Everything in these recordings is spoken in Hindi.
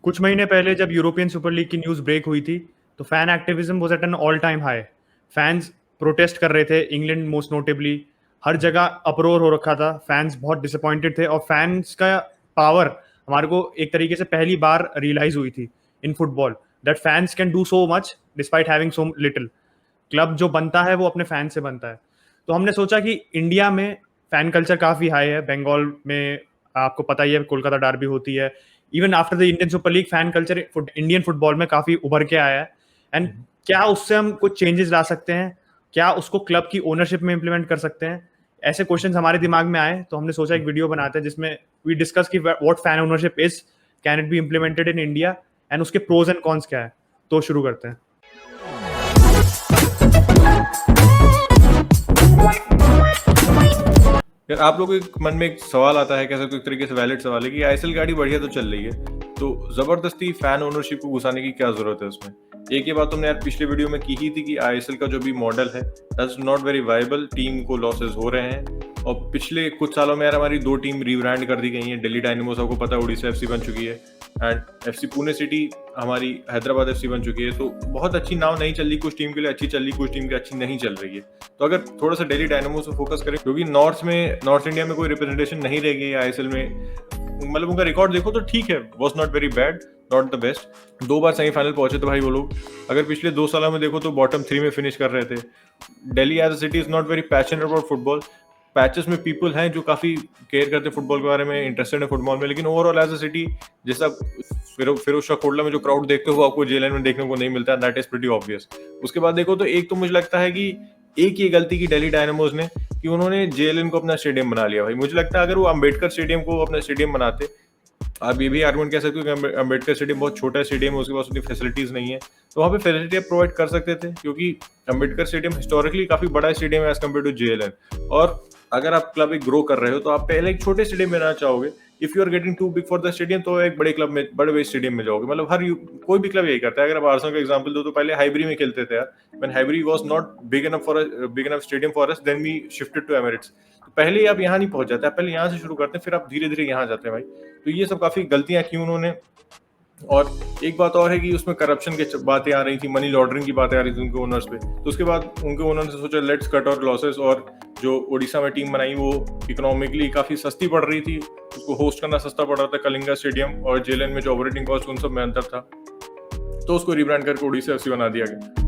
कुछ महीने पहले जब यूरोपियन सुपर लीग की न्यूज़ ब्रेक हुई थी, तो fan activism was at an all time high. Fans protest कर रहे थे, इंग्लैंड मोस्ट नोटेबली। हर जगह अप्रोर हो रखा था, फैन्स बहुत डिसअपॉइंटेड थे और फैन्स का पावर हमारे को एक तरीके से पहली बार रियलाइज़ हुई थी in football, that fans can do so much despite having so little. Club जो बनता है वो अपने फैन से बनता है। तो हमने सोचा कि इंडिया में फैन कल्चर काफ़ी हाई है, बंगाल में आपको पता ही है कोलकाता डर्बी होती है। Even after the Indian super league fan culture Indian football में काफ़ी उभर के आया है। एंड क्या उससे हम कुछ चेंजेस ला सकते हैं? क्या उसको क्लब की ओनरशिप में इम्प्लीमेंट कर सकते हैं? ऐसे क्वेश्चंस हमारे दिमाग में आए, तो हमने सोचा एक वीडियो बनाते हैं जिसमें वी डिस्कस कि what fan ownership is, can it be implemented in India, and उसके प्रोज एंड कॉन्स क्या है। तो शुरू करते हैं। यार आप लोगों के मन में एक सवाल आता है, कह सकते हो एक तरीके से वैलिड सवाल है कि आईएसएल गाड़ी बढ़िया तो चल रही है, तो जबरदस्ती फैन ओनरशिप को घुसाने की क्या जरूरत है उसमें। एक ये बात तुमने यार पिछले वीडियो में की ही थी कि आईएसएल का जो भी मॉडल है that's not very viable, team को लॉसेस हो रहे हैं। और पिछले कुछ सालों में यार हमारी 2 टीम रीब्रांड कर दी गई हैं। दिल्ली डायनेमोस आपको पता है उड़ीसा एफसी बन चुकी है, एंड एफसी पुणे सिटी हमारी हैदराबाद एफसी बन चुकी है। तो बहुत अच्छी नाव नहीं चल रही, कुछ टीम के लिए अच्छी चल रही, कुछ टीम के अच्छी नहीं चल रही है। तो अगर थोड़ा सा दिल्ली डायनेमोस पे फोकस करें, क्योंकि नॉर्थ इंडिया में कोई रिप्रेजेंटेशन नहीं रह गई आईएसएल में, मतलब उनका रिकॉर्ड देखो तो ठीक है, was not very bad, not the best. 2 bar semifinal पहुंचे तो भाई वो लोग, अगर पिछले 2 सालों में देखो तो बॉटम 3 में फिनिश कर रहे थे। Delhi as a city is not very passionate about football. Patches में पीपल हैं जो काफी केयर करते हैं फुटबॉल के बारे में, इंटरेस्टेड है फुटबॉल में, लेकिन ओवरऑल एज अ सिटी जैसा फिरोज शाह कोटला में जो क्राउड देखते हो वो आपको जेएलएन में देखने को नहीं मिलता, दैट इज प्रीटी ऑब्वियस। उसके बाद देखो तो एक तो मुझे लगता है कि एक ये गलती की दिल्ली डायनामोस ने कि उन्होंने जेएलएन को अपना स्टेडियम बना लिया। भाई मुझे लगता है अगर वो अंबेडकर स्टेडियम को अपना स्टेडियम बनाते, आप ये भी आर्गुमेंट कह सकते हो कि अंबेडकर स्टेडियम बहुत छोटा स्टेडियम है, उसके पास उतनी फैसिलिटीज नहीं है, तो वहाँ पे फैसिलिटी प्रोवाइड कर सकते थे, क्योंकि अंबेडकर स्टेडियम हिस्टोरिकली काफी बड़ा स्टेडियम है एज कम्पेयर टू जेएलएन। और अगर आप क्लब एक ग्रो कर रहे हो तो आप पहले एक छोटे स्टेडियम में रहना चाहोगे। If you are getting too big for the stadium तो एक बड़े क्लब में, बड़े स्टेडियम में जाओगे। मतलब कोई भी क्लब यही करता है। अगर आप आर्सेनल का एग्जांपल दो तो पहले हाइब्री में खेलते थे यार, when Highbury was not big enough stadium for us, then we shifted to Emirates. तो पहले ही आप यहाँ नहीं पहुंच जाते, आप पहले यहाँ से शुरू करते हैं, फिर आप धीरे धीरे यहाँ जाते हैं भाई। तो ये सब काफी गलतियां की उन्होंने। और एक बात और है कि उसमें करप्शन की बातें आ रही थी, मनी लॉन्ड्रिंग की बातें आ रही थी उनके ओनर्स पे। तो उसके बाद उनके ओनर्स ने सोचा लेट्स कट आउट लॉसेस, और जो उड़ीसा में टीम बनाई वो इकोनॉमिकली काफी सस्ती पड़ रही थी, उसको होस्ट करना सस्ता पड़ रहा था कलिंगा स्टेडियम, और जेएलएन में जो ऑपरेटिंग कॉस्ट उन सब में अंतर था, तो उसको रिब्रांड करके उड़ीसा एफसी बना दिया गया।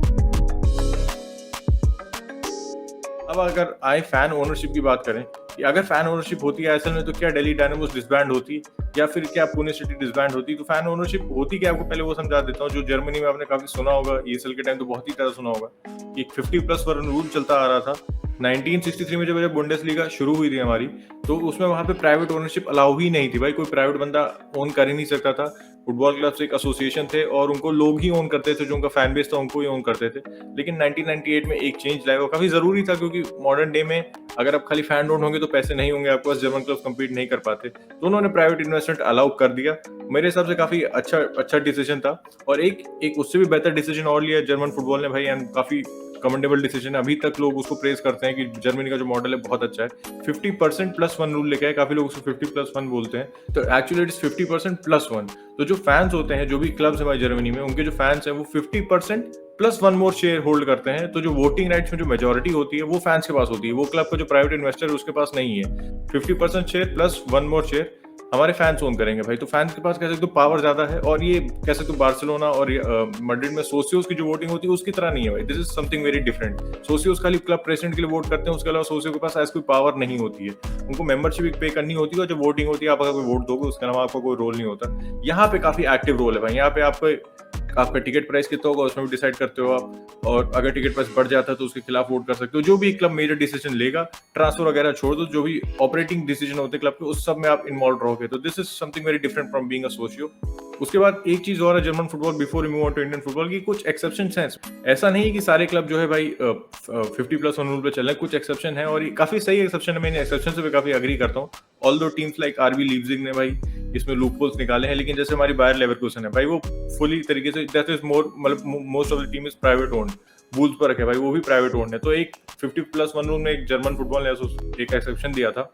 अब अगर आए फैन ओनरशिप की बात करें कि अगर फैन ओनरशिप होती है आईएसएल में तो क्या दिल्ली डायनामोस डिसबैंड होती या फिर क्या पुणे सिटी डिसबैंड होती। तो फैन ओनरशिप होती क्या, आपको पहले वो समझा देता हूँ। जो जर्मनी में आपने काफी सुना होगा, ईएसएल के टाइम तो बहुत ही ज्यादा सुना होगा कि 50+1 रूल चलता आ रहा था। 1963 में जब बुंडेसलीगा शुरू हुई थी हमारी, तो उसमें वहां पे प्राइवेट ओनरशिप अलाउ ही नहीं थी भाई, कोई प्राइवेट बंदा ओन कर ही नहीं सकता था। फुटबॉल क्लब्स एक एसोसिएशन थे और उनको लोग ही ओन करते थे, जो उनका फैन बेस था उनको ही ओन करते थे। लेकिन 1998 में एक चेंज लाया, वो काफी जरूरी था, क्योंकि मॉडर्न डे में अगर आप खाली फैन ओन होंगे तो पैसे नहीं होंगे आपके पास, जर्मन क्लब्स कम्पीट नहीं कर पाते। तो उन्होंने प्राइवेट इन्वेस्टमेंट अलाउ कर दिया। मेरे हिसाब से काफी अच्छा डिसीजन था। और एक उससे भी बेहतर डिसीजन और लिया जर्मन फुटबॉल ने भाई, एंड काफी कमेंडेबल डिसीजन है। अभी तक लोग उसको प्रेज करते हैं कि जर्मनी का जो मॉडल है बहुत अच्छा है। 50%+1 रूल लेके आए, काफी लोग उसको 50+1 बोलते हैं, तो एक्चुअली इट इज 50%+1। तो जो फैंस होते हैं, जो भी क्लब्स हमारे जर्मनी में, उनके जो फैंस हैं वो 50%+1 मोर शेयर होल्ड करते हैं। तो जो वोटिंग राइट्स में जो मेजोरिटी होती है वो फैंस के पास होती है, वो क्लब का जो प्राइवेट इन्वेस्टर है उसके पास नहीं है। 50% शेयर प्लस 1 मोर शेयर हमारे फैंस ओन करेंगे भाई। तो फैंस के पास कह सकते हो पावर ज्यादा है, और ये कह सकते हो बार्सिलोना और मैड्रिड में सोसियोस की जो वोटिंग होती है उसकी तरह नहीं है भाई। This is something very different. सोसियोस खाली क्लब प्रेसिडेंट के लिए वोट करते हैं, उसके अलावा सोसियो के पास ऐसी कोई पावर नहीं होती है। उनको मेंबरशिप पे करनी होती है, और जब वोटिंग होती है आप अगर कोई वोट दोगे उसके अलावा आपका कोई रोल नहीं होता। यहाँ पे काफी एक्टिव रोल है भाई। यहाँ पे आपका टिकट प्राइस कितना होगा उसमें भी डिसाइड करते हो आप, और अगर टिकट प्राइस बढ़ जाता है तो उसके खिलाफ वोट कर सकते हो। जो भी क्लब मेजर डिसीजन लेगा, ट्रांसफर वगैरह छोड़ दो, जो भी ऑपरेटिंग डिसीजन होते हैं क्लब के, उस सब में आप इन्वॉल्व रहोगे। तो this is something very different from being a socio. उसके बाद एक चीज और है German football, before we move on to Indian football, की कुछ एक्सेप्शन हैं। ऐसा नहीं है कि सारे क्लब जो है भाई 50+1 रूल पे चल रहे हैं, कुछ एक्सेप्शन है, और ये काफी सही एक्सेप्शन है। मैं एक्सेप्शन से भी काफी अग्री करता हूँ। ऑल्दो टीम्स लाइक आरबी लीप्जिग ने भाई इसमें लूपहोल्स निकाले हैं, लेकिन जैसे हमारी बायर लेवरकुसन है भाई, वो फुली तरीके से दैट इज मोर, मतलब most of the team is private owned. Wolfsburg है भाई, वो भी प्राइवेट ओन्ड है। तो एक 50+1 रूल में एक जर्मन फुटबॉल ने एक एक्सेप्शन दिया था।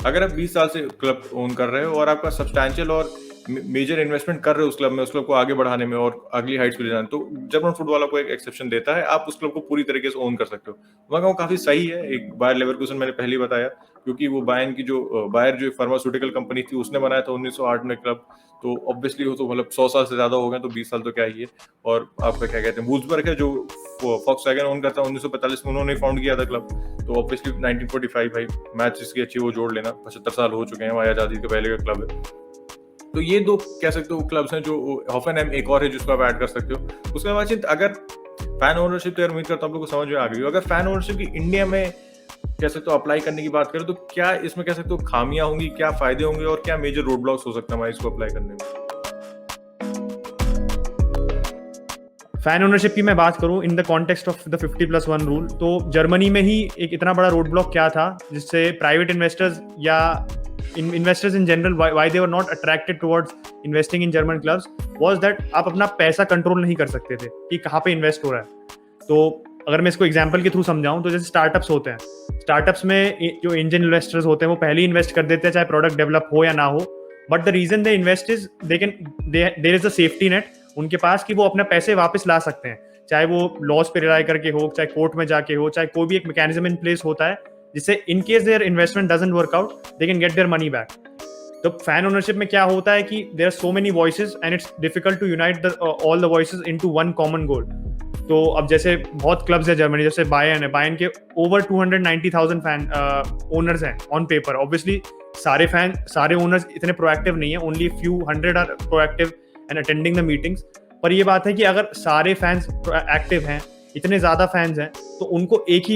अगर आप 20 साल से क्लब ओन कर रहे हो और आपका सब्सटैंशियल और मेजर इन्वेस्टमेंट कर रहे हो उस क्लब में, उस क्लब को आगे बढ़ाने में और अगली हाइट्स पे ले जाने, तो जर्मन फुटबॉल आपको एक एक्सेप्शन देता है, आप उस क्लब को पूरी तरीके से ओन कर सकते हो। मैं कहूँ काफी सही है। एक बायर लेवरकुसन मैंने पहले ही बताया, क्योंकि वो बायर जो फार्मास्यूटिकल कंपनी थी उसने बनाया था 1908 में क्लब, तो ऑब्वियसली वो तो मतलब 100 साल से ज्यादा हो गए, तो 20 साल तो क्या ही है। और आपका क्या कहते हैं, वुल्सबर्ग है जो फॉक्सवैगन ओन करता है, 1945 में उन्होंने फाउंड किया था क्लब, तो ऑब्वियसली 1945 भाई मैच जिसकी अच्छी वो जोड़ लेना, 75 साल हो चुके हैं, हमारी आजादी के पहले का क्लब है। तो ये दो कह सकते हो क्लब्स हैं, जो हॉफेनहेम एक और है जिसको आप ऐड कर सकते हो। उसके बाद अगर फैन ओनरशिप, तो यार उम्मीद करता हूँ आप लोग को समझ में आ गई हो। अगर फैन ओनरशिप की इंडिया में कह सकते हो अप्लाई करने की बात करें, तो क्या इसमें कह सकते हो खामियां होंगी, क्या फायदे होंगे और क्या मेजर रोड ब्लॉक्स हो सकते हैं हमारे इसको अप्लाई करने में? फैन ओनरशिप की मैं बात करूं in the context of the 50+1 rule, तो जर्मनी में ही एक इतना बड़ा रोड ब्लॉक क्या था जिससे प्राइवेट इन्वेस्टर्स या investors in general why they were not attracted towards investing in German clubs was that आप अपना पैसा कंट्रोल नहीं कर सकते थे कि कहाँ पे इन्वेस्ट हो रहा है। तो अगर मैं इसको एग्जांपल के थ्रू समझाऊं, तो जैसे स्टार्टअप्स होते हैं, स्टार्टअप्स में जो एंजल इन्वेस्टर्स होते हैं वो पहले ही इन्वेस्ट कर देते हैं, चाहे प्रोडक्ट डेवलप हो या ना हो, but the reason they invest is there is a safety net उनके पास कि वो अपने पैसे वापस ला सकते हैं, चाहे वो लॉस पे रिलाई करके हो, चाहे कोर्ट में जाके हो, चाहे कोई भी एक मैकेनिज्म इन प्लेस होता है जिससे in case their investment doesn't work out they can get their money back. तो फैन ओनरशिप में क्या होता है कि there are so many voices and it's difficult to unite all the voices into one common goal. तो अब जैसे बहुत क्लब्स है जर्मनी, जैसे बायर्न है, बायर्न के ओवर 290,000 फैन ओनर्स हैं ऑन पेपर। ऑब्वियसली सारे ओनर्स इतने प्रोएक्टिव नहीं है, only few hundred are proactive and attending the meetings. पर ये बात है कि अगर सारे फैंस एक्टिव हैं, इतने ज्यादा फैंस हैं, तो उनको एक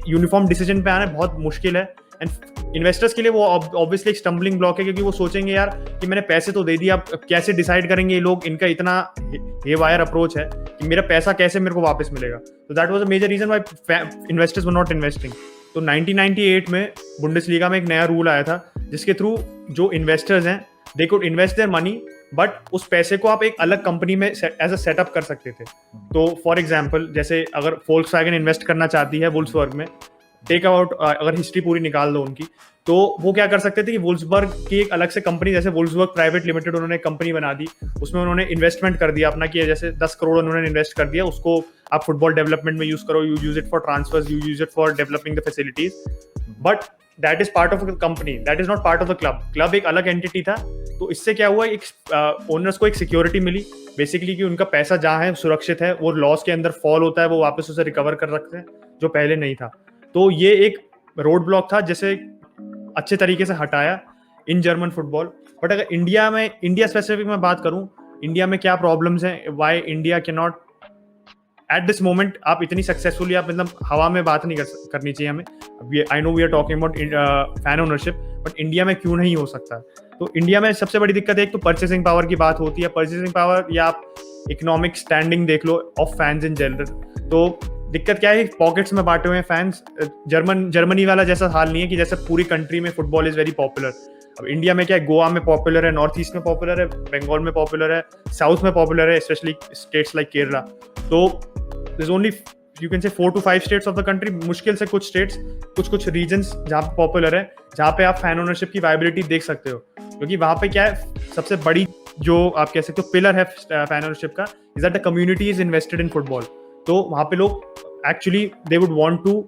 यूनिफॉर्म डिसीजन पे आना बहुत मुश्किल है। एंड इन्वेस्टर्स के लिए वो ऑब्वियसली एक स्टम्बलिंग ब्लॉक है, क्योंकि वो सोचेंगे यार कि मैंने पैसे तो दे दिया, अब कैसे डिसाइड करेंगे ये लोग, इनका इतना हेवायर अप्रोच है कि मेरा पैसा कैसे मेरे को वापस मिलेगा। तो that was a major reason why investors were not investing. तो 1998 में बुंडेसलीगा में एक नया रूल आया था जिसके थ्रू जो इन्वेस्टर्स हैं they could invest their money, but उस पैसे को आप एक अलग कंपनी में एज अ सेटअप कर सकते थे। तो फॉर एग्जांपल जैसे अगर वोल्क्सवैगन इन्वेस्ट करना चाहती है वुल्फ्सबर्ग में, टेक आउट अगर हिस्ट्री पूरी निकाल दो उनकी, तो वो क्या कर सकते थे कि वुल्फ्सबर्ग की एक अलग से कंपनी, जैसे वुल्फ्सबर्ग प्राइवेट लिमिटेड, उन्होंने कंपनी बना दी, उसमें उन्होंने इन्वेस्टमेंट कर दिया अपना, कि जैसे 10 करोड़ उन्होंने इन्वेस्ट कर दिया, उसको आप फुटबॉल डेवलपमेंट में यूज करो, you use it for transfers, you use it for developing the facilities, but that is part of the company, that is not part of the club. Club एक अलग एंटिटी था। तो इससे क्या हुआ, एक ओनर्स को एक सिक्योरिटी मिली बेसिकली कि उनका पैसा जहाँ है सुरक्षित है, वो लॉस के अंदर फॉल होता है वो वापस उसे रिकवर कर रखते हैं, जो पहले नहीं था। तो ये एक रोड ब्लॉक था जिसे अच्छे तरीके से हटाया इन जर्मन फुटबॉल। बट अगर इंडिया स्पेसिफिक में बात करूं, इंडिया में क्या प्रॉब्लम्स हैं, why India can not at this moment, आप इतनी सक्सेसफुली, आप मतलब हवा में बात नहीं करनी चाहिए हमें। I know we are talking about fan ownership, but India में क्यों नहीं हो सकता? तो इंडिया में सबसे बड़ी दिक्कत है, एक तो परचेसिंग पावर की बात होती है, परचेसिंग पावर या आप इकोनॉमिक स्टैंडिंग देख लो ऑफ फैंस इन जनरल। तो दिक्कत क्या है, पॉकेट्स में बांटे हुए हैं फैंस। जर्मनी वाला जैसा हाल नहीं है कि जैसे पूरी कंट्री में फुटबॉल इज वेरी पॉपुलर। अब इंडिया में क्या है, गोवा में पॉपुलर है, नॉर्थ ईस्ट में पॉपुलर है, बंगाल में पॉपुलर है, साउथ में पॉपुलर है, स्पेशली स्टेट्स लाइक केरला। तो there's only you can say 4 to 5 states of the country, मुश्किल से कुछ स्टेट्स, कुछ रीजन्स जहाँ पे पॉपुलर है, जहाँ पे आप फैन ओनरशिप की वायबिलिटी देख सकते हो। क्योंकि वहाँ पे क्या है, सबसे बड़ी जो आप कह सकते हो पिलर है फैन ओनरशिप का, is that the community is invested in football. तो वहाँ पे लोग actually they would want to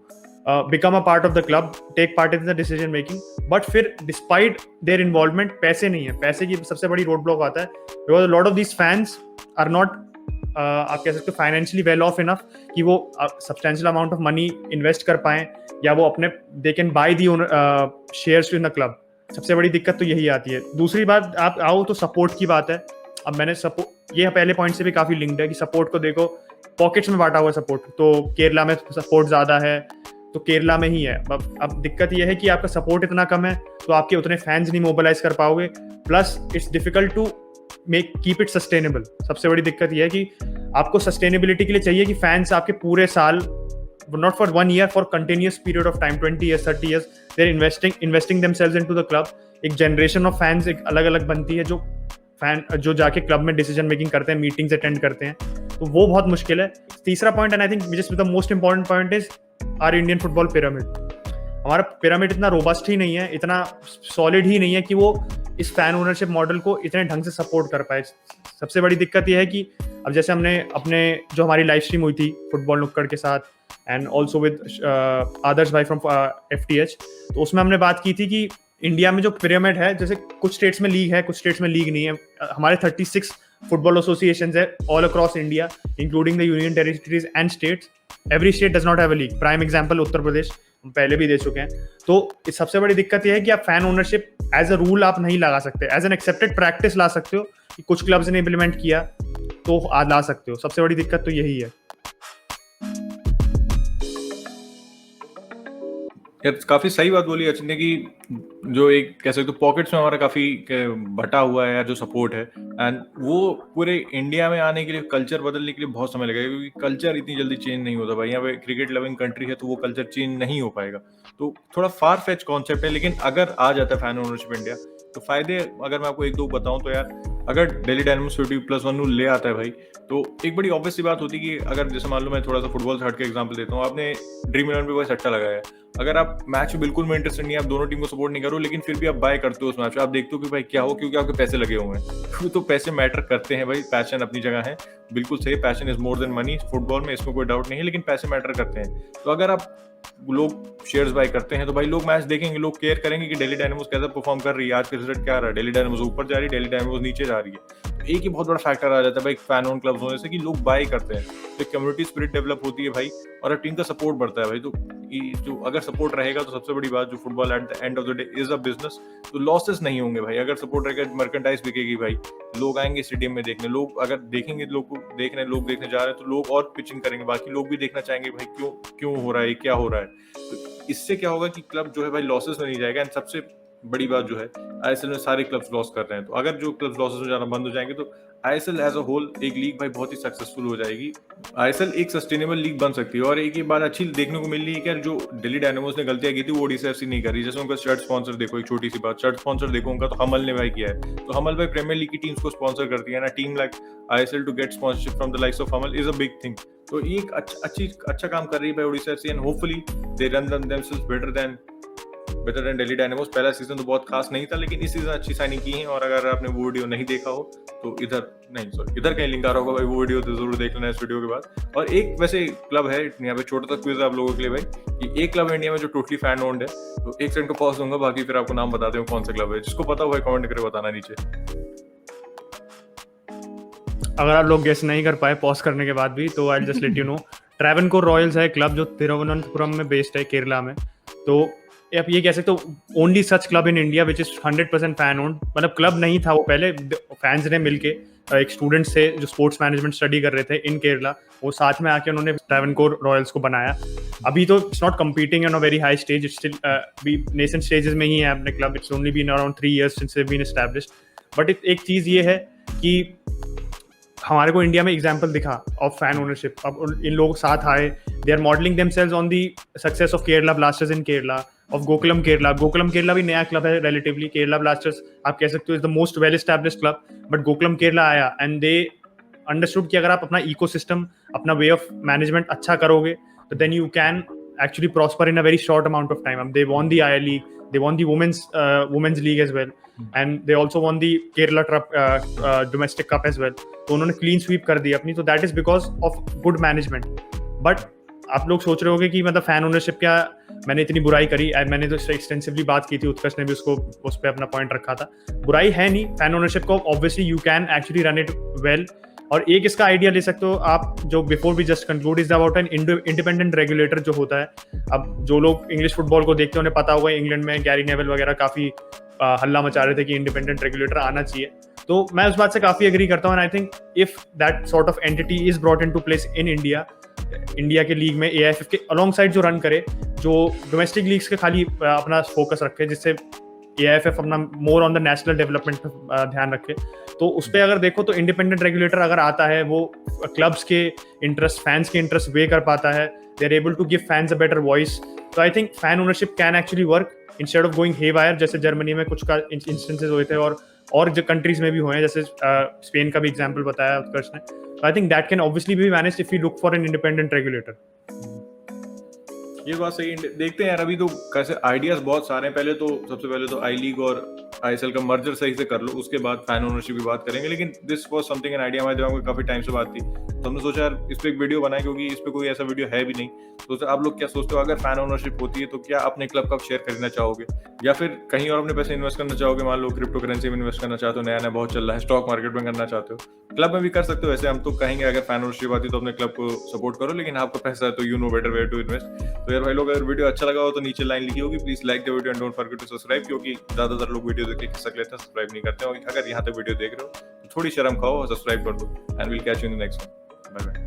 become a part of the club, take part in the decision making, but फिर डिस्पाइट देयर इन्वॉल्वमेंट पैसे नहीं है। पैसे की सबसे बड़ी रोड ब्लॉक आता है, because lot of these fans are not आप कह सकते हो फाइनेंशियली वेल ऑफ इनफ कि वो substantial amount of money invest कर पाएं, या वो अपने they can by the shares in the club. सबसे बड़ी दिक्कत तो यही आती है। दूसरी बात आप आओ तो सपोर्ट की बात है। अब मैंने ये पहले पॉइंट से भी काफी लिंक्ड है कि सपोर्ट को देखो, पॉकेट्स में बांटा हुआ सपोर्ट, तो केरला में सपोर्ट ज्यादा है, तो केरला में ही है। अब दिक्कत यह है कि आपका सपोर्ट इतना कम है तो आपके उतने फैंस नहीं मोबिलाइज कर पाओगे, plus it's difficult to keep it sustainable. सबसे बड़ी दिक्कत यह है कि आपको सस्टेनेबिलिटी के लिए चाहिए कि फैंस आपके पूरे साल, not for 1 year, for continuous period of time, 20 years 30 years, they are investing themselves into the club. एक जनरेशन ऑफ फैंस एक अलग अलग बनती है जो जाके क्लब में डिसीजन मेकिंग करते हैं, मीटिंग्स अटेंड करते हैं, तो वो बहुत मुश्किल है। तीसरा point, and I think which is the most important point, is our Indian football pyramid. हमारा पिरामिड इतना रोबस्ट ही नहीं है, इतना सॉलिड ही नहीं है कि वो इस फैन ओनरशिप मॉडल को इतने ढंग से सपोर्ट कर पाए। सबसे बड़ी दिक्कत यह है कि अब जैसे हमने अपने जो हमारी लाइव स्ट्रीम हुई थी फुटबॉल नुक्कड़ के साथ एंड ऑल्सो विद आदर्श भाई फ्रॉम FTH, तो उसमें हमने बात की थी कि इंडिया में जो पिरामिड है, जैसे कुछ स्टेट्स में लीग है, कुछ स्टेट्स में लीग नहीं है। हमारे 36 फुटबॉल एसोसिएशंस है all across India, including the union territories and states. Every state does not have a league. Prime example Uttar Pradesh, हम पहले भी दे चुके हैं। तो इस सबसे बड़ी दिक्कत यह है कि आप fan ownership as a rule आप नहीं लगा सकते, एज एन एक्सेप्टेड प्रैक्टिस ला सकते हो कि कुछ क्लब्स ने इम्प्लीमेंट किया तो आज ला सकते हो। सबसे बड़ी दिक्कत तो यही है। यार काफी सही बात बोली अचिन ने कि जो एक कह सकते हो पॉकेट्स में हमारा काफी बटा हुआ है यार जो सपोर्ट है, एंड वो पूरे इंडिया में आने के लिए, कल्चर बदलने के लिए बहुत समय लगेगा, क्योंकि कल्चर इतनी जल्दी चेंज नहीं होता भाई। यहाँ पे क्रिकेट लविंग कंट्री है तो वो कल्चर चेंज नहीं हो पाएगा। तो थोड़ा फार फेच कॉन्सेप्ट है, लेकिन अगर आ जाता है फैन ओनरशिप इंडिया तो फायदे अगर मैं आपको एक दो बताऊं तो यार, अगर दिल्ली डायनामोस 50+1 ले आता है भाई, तो एक बड़ी ऑब्वियस सी बात होती है कि अगर जैसे मान लो मैं थोड़ा सा फुटबॉल से हट के एग्जांपल देता हूँ, आपने ड्रीम 11 पे कोई सट्टा लगाया है, अगर आप मैच में बिल्कुल में इंटरेस्टेड नहीं है, आप दोनों टीम को सपोर्ट नहीं करो, लेकिन फिर भी आप बाय करते हो उस मैच, आप देखते हो कि भाई क्या हो, क्योंकि आपके पैसे लगे हुए हैं। तो पैसे मैटर करते हैं भाई, पैशन अपनी जगह है, बिल्कुल सही, passion is more than money football में, इसमें कोई डाउट नहीं है, लेकिन पैसे मैटर करते हैं। तो अगर आप लोग शेयर्स बाय करते हैं तो भाई लोग मैच देखेंगे, लोग केयर करेंगे कि दिल्ली डायनामोस कैसा परफॉर्म कर रही है, आज का रिजल्ट क्या रहा है, दिल्ली डायनामोस ऊपर जा रही है, दिल्ली डायनामोस नीचे जा रही है। तो एक ही बहुत बड़ा फैक्टर आ जाता है भाई फैन ओन क्लब्स होने से कि लोग बाय करते हैं, तो कम्युनिटी स्पिरिट डेवलप होती है भाई, और टीम का सपोर्ट बढ़ता है भाई। तो जो अगर सपोर्ट रहेगा तो सबसे बड़ी बात, जो football at the end of the day is a business, तो लॉसेस नहीं होंगे भाई। अगर सपोर्ट रहेगा, मर्केंटाइज बिकेगी भाई, लोग आएंगे स्टेडियम में देखने, लोग अगर देखेंगे, लोग देखने जा रहे हैं, तो लोग और पिचिंग करेंगे, बाकी लोग भी देखना चाहेंगे भाई क्यों हो रहा है, क्या हो रहा है। तो इससे क्या होगा कि क्लब जो है भाई लॉसेस में नहीं जाएगा। एंड सबसे बड़ी बात जो है, ISL में सारे क्लब्स लॉस कर रहे हैं, तो अगर जो क्लब्स लॉसेस में जाना बंद हो जाएंगे तो ISL एज अ होल एक लीग भाई बहुत ही सक्सेसफुल हो जाएगी। ISL एक सस्टेनेबल लीग बन सकती है। और एक ये बात अच्छी देखने को मिल रही है कि जो दिल्ली डायनामोस ने गलतियां की थी वो ओडिशा FC नहीं कर रही। जैसे उनका शर्ट स्पॉन्सर देखो, एक छोटी सी बात, शर्ट स्पॉन्सर देखो उनका, तो हमल ने भाई किया है। तो हमल भाई प्रीमियर लीग की टीम्स को स्पॉन्सर करती है ना, team like ISL to get sponsorship from the likes of हमल इज अ बिग थिंग। तो ये एक अच्छा काम कर रही है भाई Odisha FC, and hopefully they run themselves better than Delhi Dynamos. पहला सीजन तो बहुत खास नहीं था, लेकिन इस सीजन अच्छी साइनिंग की है। और अगर आपने वो वीडियो नहीं देखा हो तो इधर कहीं लिंक आ रहा होगा भाई, वो वीडियो तो जरूर देख लेना इस वीडियो के बाद। और एक वैसे क्लब है यहाँ पे, छोटा सा क्विज आप लोगों के लिए भाई, कि एक क्लब इंडिया में जो टोटली फैन ओन्ड है। तो एक सेकंड को पॉज दूंगा, बाकी फिर आपको नाम बताते हो कौन सा क्लब है। जिसको पता हो भाई कमेंट करके बताना नीचे। अगर आप लोग गेस नहीं कर पाए पॉज करने के बाद भी, तो I just let you know, Travancore Royals है क्लब जो तिरुवनंतपुरम में बेस्ड है, केरला में। तो आप ये कह सकते हो only such club in India which is 100% fan owned. मतलब क्लब नहीं था वो पहले, फैंस ने मिलके, एक स्टूडेंट्स थे जो स्पोर्ट्स मैनेजमेंट स्टडी कर रहे थे इन केरला, वो साथ में आके उन्होंने ट्रैवनकोर रॉयल्स को बनाया। अभी तो it's not competing on a very high stage, it's still भी नेसेंट स्टेजेस में ही है अपने club. It's only been around 3 years since they been established. But एक चीज़ ये है कि हमारे को इंडिया में एग्जाम्पल दिखा ऑफ फैन ओनरशिप। अब इन लोग साथ आए, they are modelling themselves on the success of Kerala Blasters in Kerala, of Gokulam Kerala. Gokulam Kerala भी नया क्लब है रिलेटिवली, केरला ब्लास्टर्स आप कह सकते हो is the most well established club, but Gokulam Kerala आया एंड दे अंडरस्टूड कि अगर आप अपना इकोसिस्टम, अपना वे ऑफ मैनेजमेंट अच्छा करोगे तो then you can actually prosper in a very short amount of time. They won the IL League, they won the women's league as well, and they also won the Kerala domestic cup as well. तो उन्होंने clean sweep कर दी अपनी, तो that is because of good management. But आप लोग सोच रहे होगे कि मतलब फैन ओनरशिप क्या, मैंने इतनी बुराई करी, मैंने तो एक्सटेंसिवली बात की थी, उत्कर्ष ने भी उसको उस पर अपना पॉइंट रखा था। बुराई है नहीं फैन ओनरशिप को, obviously you can actually run it well. और एक इसका आइडिया ले सकते हो आप, जो before we just conclude is about an independent regulator जो होता है। अब जो लोग इंग्लिश फुटबॉल को देखते हैं उन्हें पता होगा, इंग्लैंड में गैरी नेवल वगैरह काफी हल्ला मचा रहे थे कि इंडिपेंडेंट रेगुलेटर आना चाहिए। तो मैं उस बात से काफी एग्री करता हूँ, and I think if that sort of entity is brought into place in India के लीग में, AIFF के अलॉन्ग साइड जो रन करे, जो डोमेस्टिक लीग्स के खाली अपना फोकस रखे, जिससे AIFF अपना more on the national development पर ध्यान रखे। तो उस पर अगर देखो तो इंडिपेंडेंट रेगुलेटर अगर आता है, वो क्लब्स के इंटरेस्ट, फैंस के इंटरेस्ट वे कर पाता है, they are able to give fans a better voice. तो I think fan ownership can actually work instead of going haywire, जैसे जर्मनी में कुछ का इंस्टेंसेस हुए थे और जो कंट्रीज में भी हुए हैं, जैसे स्पेन का भी एग्जाम्पल बताया उत्कर्ष ने। तो I think that can obviously be managed if you look for an independent regulator. ये बात सही है। देखते हैं यार, अभी तो कैसे आइडियाज बहुत सारे हैं। सबसे पहले तो आई लीग और आईएसएल का मर्जर सही से कर लो, उसके बाद फैन ओनरशिप की बात करेंगे। लेकिन this was something an idea हमारे दिमाग में काफी टाइम से बात थी, तो हमने सोचा यार इस पे एक वीडियो बनाए, क्योंकि इस पे कोई ऐसा वीडियो है भी नहीं। तो आप लोग क्या सोचते हो, अगर फैन ओनरशिप होती है तो क्या अपने क्लब का शेयर खरीदना चाहोगे, या फिर कहीं और अपने पैसे इन्वेस्ट करना चाहोगे? मान लो क्रिप्टो करेंसी में इन्वेस्ट करना चाहते हो, नया नया बहुत चल रहा है, स्टॉक मार्केट में करना चाहते हो, क्लब में भी कर सकते हो। वैसे हम तो कहेंगे अगर फैन ओनरशिप आती तो अपने क्लब को सपोर्ट करो, लेकिन आपका पैसा है तो you know better way to invest. तो यार भाई लोग, अगर वीडियो अच्छा लगा हो तो नीचे लाइन लिखी होगी, please like the video and don't forget to subscribe, क्योंकि ज्यादातर लोग वीडियो देख के खिसक लेते हैं, सब्सक्राइब नहीं करते हैं। और अगर यहाँ तक वीडियो देख रहे हो तो थोड़ी शर्म खाओ और सब्सक्राइब कर दो, and will catch you in the next one. Bye bye.